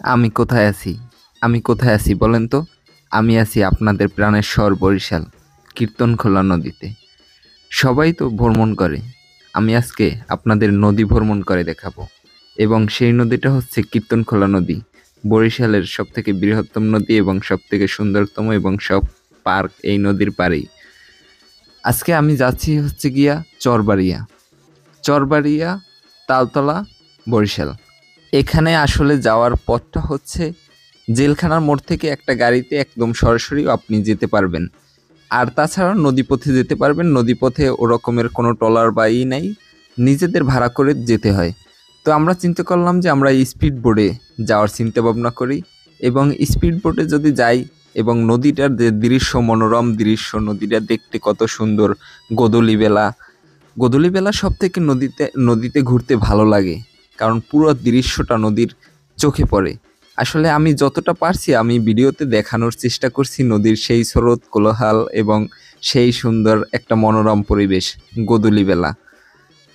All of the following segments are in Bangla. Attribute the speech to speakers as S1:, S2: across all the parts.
S1: আমি কোথায় আছি? আমি কোথায় আছি বলেন তো? আমি আছি আপনাদের প্রাণের শহর বরিশাল, কীর্তনখোলা নদীতে। সবাই তো ভ্রমণ করে। আমি আজকে আপনাদের নদী ভ্রমণ করে দেখাবো। এবং সেই নদীটা হচ্ছে কীর্তনখোলা নদী। বরিশালের সবথেকে বৃহত্তম নদী এবং সবথেকে সুন্দরতম এবং সব পার্ক এই নদীর পাড়েই। আজকে আমি যাচ্ছি হচ্ছে গিয়া চরবাড়িয়া। চরবাড়িয়া, তালতলা, বরিশাল। এখানে আসলে যাওয়ার পথটা হচ্ছে জেলখানার মোড় থেকে একটা গাড়িতে একদম সরাসরি আপনি যেতে পারবেন। আর তাছাড়া নদীপথে যেতে পারবেন। নদীপথে ওরকমের কোনো ট্রলার বা নাই, নিজেদের ভাড়া করে যেতে হয়। তো আমরা চিন্তা করলাম যে আমরা স্পিড বোটে যাওয়ার চিন্তা ভাবনা করি এবং স্পিড বোটে যদি যাই এবং নদীটার যে দৃশ্য, মনোরম দৃশ্য, নদীটা দেখতে কত সুন্দর। গোধূলিবেলা সব থেকে নদীতে ঘুরতে ভালো লাগে, কারণ পুরো দৃশ্যটা নদীর চোখে পড়ে। আসলে আমি যতটা পারছি আমি ভিডিওতে দেখানোর চেষ্টা করছি নদীর সেই স্রোত, কোলাহল এবং সেই সুন্দর একটা মনোরম পরিবেশ গোধূলিবেলা।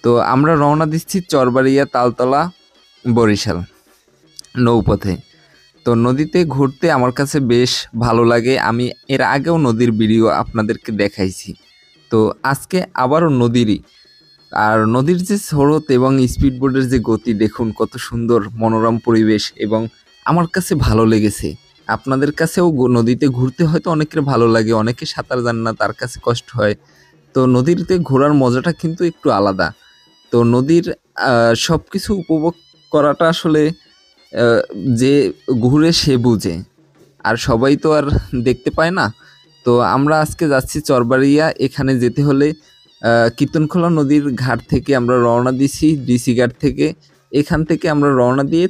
S1: তো আমরা রওনা দিচ্ছি চরবাড়িয়া, তালতলা, বরিশাল নৌপথে। তো নদীতে ঘুরতে আমার কাছে বেশ ভালো লাগে। আমি এর আগেও নদীর ভিডিও আপনাদেরকে দেখাইছি। তো আজকে আবারও নদীরই। আর নদীর যে স্রোত এবং স্পিড বোটের যে গতি দেখুন কত সুন্দর মনোরম পরিবেশ এবং আমার কাছে ভালো লেগেছে। আপনাদের কাছেও নদীতে ঘুরতে হয়তো অনেকের ভালো লাগে, অনেকে সাঁতার জানে না, তার কাছে কষ্ট হয়। তো নদীতে ঘোরার মজাটা কিন্তু একটু আলাদা। তো নদীর সব কিছু উপভোগ করাটা আসলে আহ, যে ঘুরে সে বুঝে, আর সবাই তো আর দেখতে পায় না। তো আমরা আজকে যাচ্ছি চরবাড়িয়া। এখানে যেতে হলে কীর্তনখোলা নদীর ঘাট থেকে আমরা রওনা দিছি, ডিসি ঘাট থেকে। এখান থেকে আমরা রওনা দিয়ে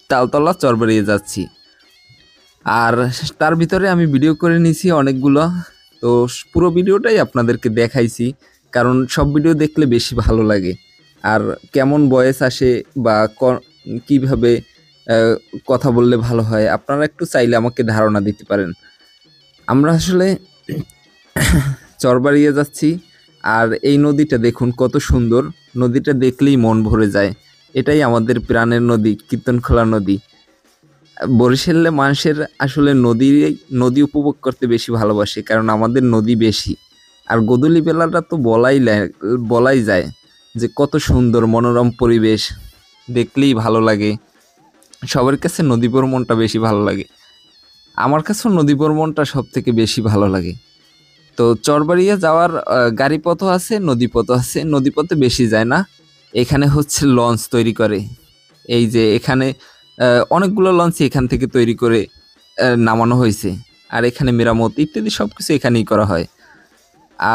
S1: তালতলা চরবাড়িয়া যাচ্ছি। আর তার ভিতরে আমি ভিডিও করে নিছি অনেকগুলো। তো পুরো ভিডিওটাই আপনাদেরকে দেখাইছি, কারণ সব ভিডিও দেখলে বেশি ভালো লাগে। আর কেমন ভয়েস আসে বা কিভাবে আহ, কথা বললে ভালো হয়, আপনারা একটু চাইলে আমাকে ধারণা দিতে পারেন। আমরা আসলে চরবাড়িয়া যাচ্ছি। আর এই নদীটা দেখুন কত সুন্দর। নদীটা দেখলেই মন ভরে যায়। এটাই আমাদের প্রাণের নদী, কীর্তনখোলা নদী। বরিশালে মানুষের আসলে নদী উপভোগ করতে বেশি ভালোবাসে, কারণ আমাদের নদী বেশি। আর গোধূলি বেলাটা তো বলাই যায় যে কত সুন্দর মনোরম পরিবেশ, দেখলেই ভালো লাগে। সবার কাছে নদী ভ্রমণটা বেশি ভালো লাগে। আমার কাছেও নদী ভ্রমণটা সব থেকে বেশি ভালো লাগে। তো চরবাড়িয়া যাওয়ার গাড়ি পথও আছে, নদীপথও আছে। নদীপথে বেশি যায় না। এখানে হচ্ছে লঞ্চ তৈরি করে। এই যে এখানে অনেকগুলো লঞ্চ এখান থেকে তৈরি করে নামানো হয়েছে। আর এখানে মেরামত ইত্যাদি সবকিছু এখানেই করা হয়।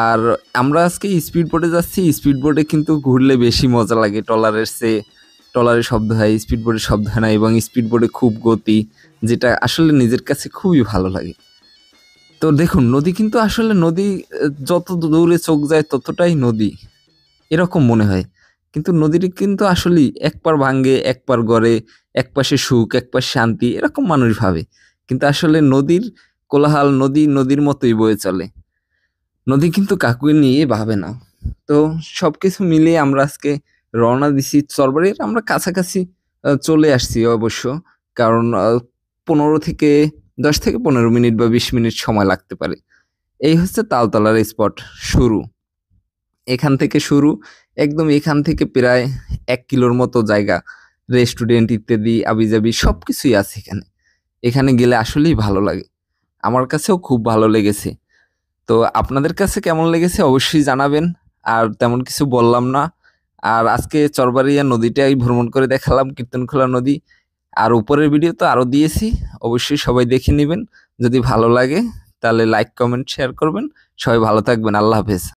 S1: আর আমরা আজকে স্পিড বোটে যাচ্ছি। স্পিড বোটে কিন্তু ঘুরলে বেশি মজা লাগে ট্রলারের চেয়ে। ট্রলারে শব্দ হয়, স্পিড বোটে শব্দ হয় না, এবং স্পিড বোটে খুব গতি, যেটা আসলে নিজের কাছে খুবই ভালো লাগে। তো দেখুন নদী কিন্তু আসলে নদী, যত দূরে চোখ যায় ততটাই নদী, এরকম মনে হয়। কিন্তু নদীটি কিন্তু আসলেই এক পার ভাঙ্গে এক পার গড়ে, এক পাশে সুখ এক পাশে শান্তি, এরকম মানুষ ভাবে। কিন্তু আসলে নদীর কোলাহল, নদীর মতোই বয়ে চলে। নদী কিন্তু কাকুকে নিয়ে ভাবে না। তো সবকিছু মিলিয়ে আমরা আজকে রওনা দিছি চরবাড়ির। আমরা কাছাকাছি চলে আসছি অবশ্য, কারণ 10 থেকে 15 মিনিট বা 20 মিনিট সময় লাগতে পারে। এই হচ্ছে তালতলার স্পট শুরু। এখান থেকে শুরু, একদম এখান থেকে প্রায় 1 কিলোর মতো জায়গা, রেস্টুরেন্ট ইত্যাদি আবিজাবি সবকিছুই আছে এখানে। এখানে গেলে আসলেই ভালো লাগে। আমার কাছেও খুব ভালো লেগেছে। তো আপনাদের কাছে কেমন লেগেছে অবশ্যই জানাবেন। আর তেমন কিছু বললাম না। আর আজকে চরবাড়িয়া নদীটাই ভ্রমণ করে দেখালাম, কীর্তনখোলা নদী। আর উপরের ভিডিও তো আরো দিয়েছি, অবশ্যই সবাই দেখে নেবেন। যদি ভালো লাগে তাহলে লাইক, কমেন্ট, শেয়ার করবেন। সবাই ভালো থাকবেন। আল্লাহ হাফেজ।